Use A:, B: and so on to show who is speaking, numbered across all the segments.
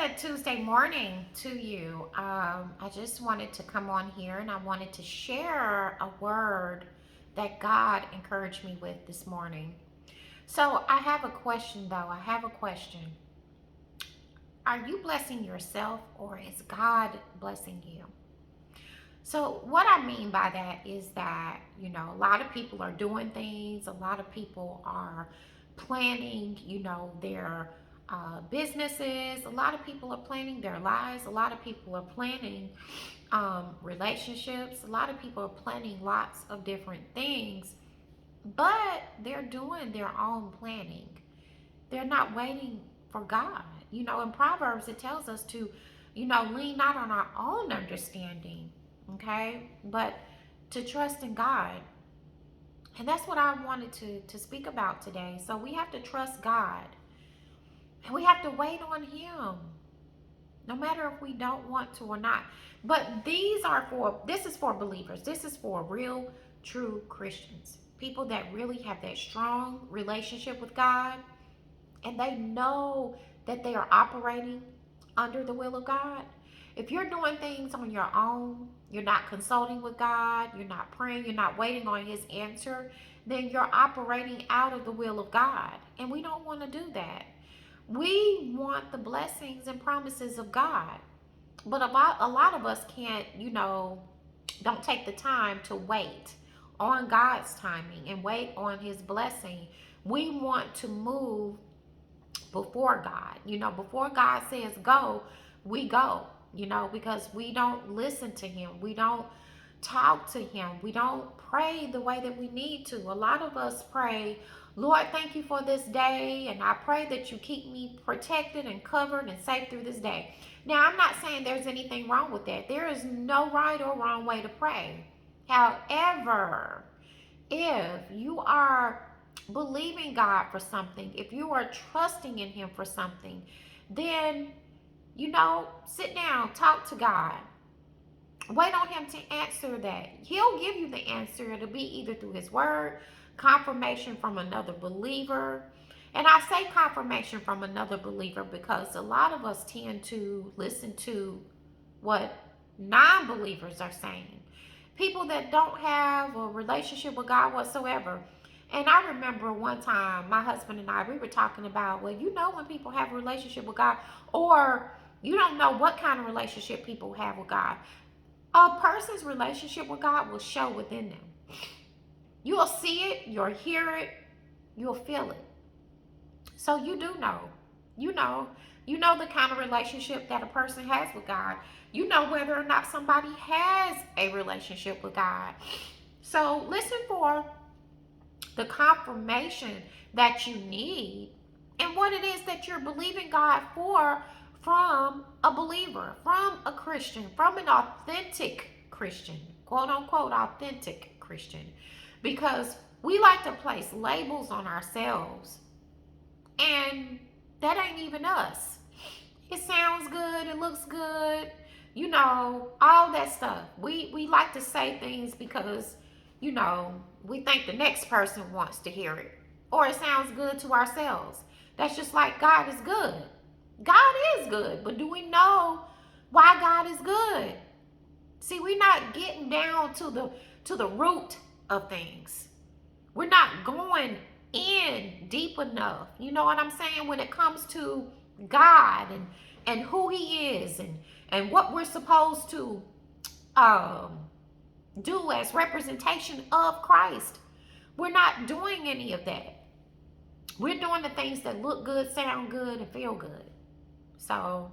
A: Blessed Tuesday morning to you. I just wanted to come on here and I wanted to share a word that God encouraged me with this morning. So I have a question though. I have a question. Are you blessing yourself or is God blessing you? So, what I mean by that is that, a lot of people are doing things, a lot of people are planning, their businesses, a lot of people are planning their lives, a lot of people are planning relationships, a lot of people are planning lots of different things, but they're doing their own planning. They're not waiting for God. In Proverbs, it tells us to, lean not on our own understanding, okay, but to trust in God. And that's what I wanted to speak about today. So we have to trust God and we have to wait on Him, no matter if we don't want to or not. But this is for believers. This is for real, true Christians. People that really have that strong relationship with God and they know that they are operating under the will of God. If you're doing things on your own, you're not consulting with God, you're not praying, you're not waiting on His answer, then you're operating out of the will of God. And we don't want to do that. We want the blessings and promises of God. But a lot of us can't, don't take the time to wait on God's timing and wait on His blessing. We want to move before God. Before God says go, we go, because we don't listen to Him. We don't talk to Him. We don't pray the way that we need to. A lot of us pray, Lord, thank you for this day, and I pray that you keep me protected and covered and safe through this day. Now, I'm not saying there's anything wrong with that. There is no right or wrong way to pray. However, if you are believing God for something, if you are trusting in Him for something, then, sit down, talk to God. Wait on Him to answer that. He'll give you the answer. It'll be either through His word, confirmation from another believer. And I say confirmation from another believer because a lot of us tend to listen to what non-believers are saying. People that don't have a relationship with God whatsoever. And I remember one time my husband and I, we were talking about, well, when people have a relationship with God, or you don't know what kind of relationship people have with God. A person's relationship with God will show within them. You'll see it, you'll hear it, you'll feel it. So you do know. You know. You know the kind of relationship that a person has with God. You know whether or not somebody has a relationship with God. So listen for the confirmation that you need and what it is that you're believing God for from a believer, from a Christian, from an authentic Christian, quote unquote, authentic Christian. Because we like to place labels on ourselves and that ain't even us. It sounds good, it looks good, all that stuff. We like to say things because, we think the next person wants to hear it. Or it sounds good to ourselves. That's just like God is good. God is good, but do we know why God is good? See, we're not getting down to the root of things. We're not going in deep enough. You know what I'm saying? When it comes to God and who He is and what we're supposed to do as representation of Christ. We're not doing any of that. We're doing the things that look good, sound good, and feel good. So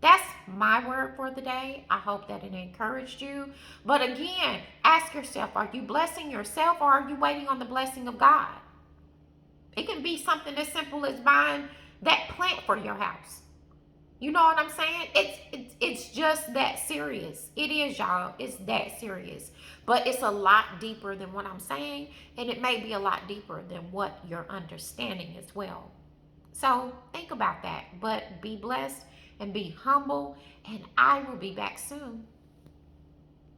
A: that's my word for the day. I hope that it encouraged you. But again, ask yourself, are you blessing yourself or are you waiting on the blessing of God? It can be something as simple as buying that plant for your house. You know what I'm saying? It's just that serious. It is, y'all. It's that serious. But it's a lot deeper than what I'm saying, and it may be a lot deeper than what you're understanding as well. So think about that. But be blessed and be humble, and I will be back soon.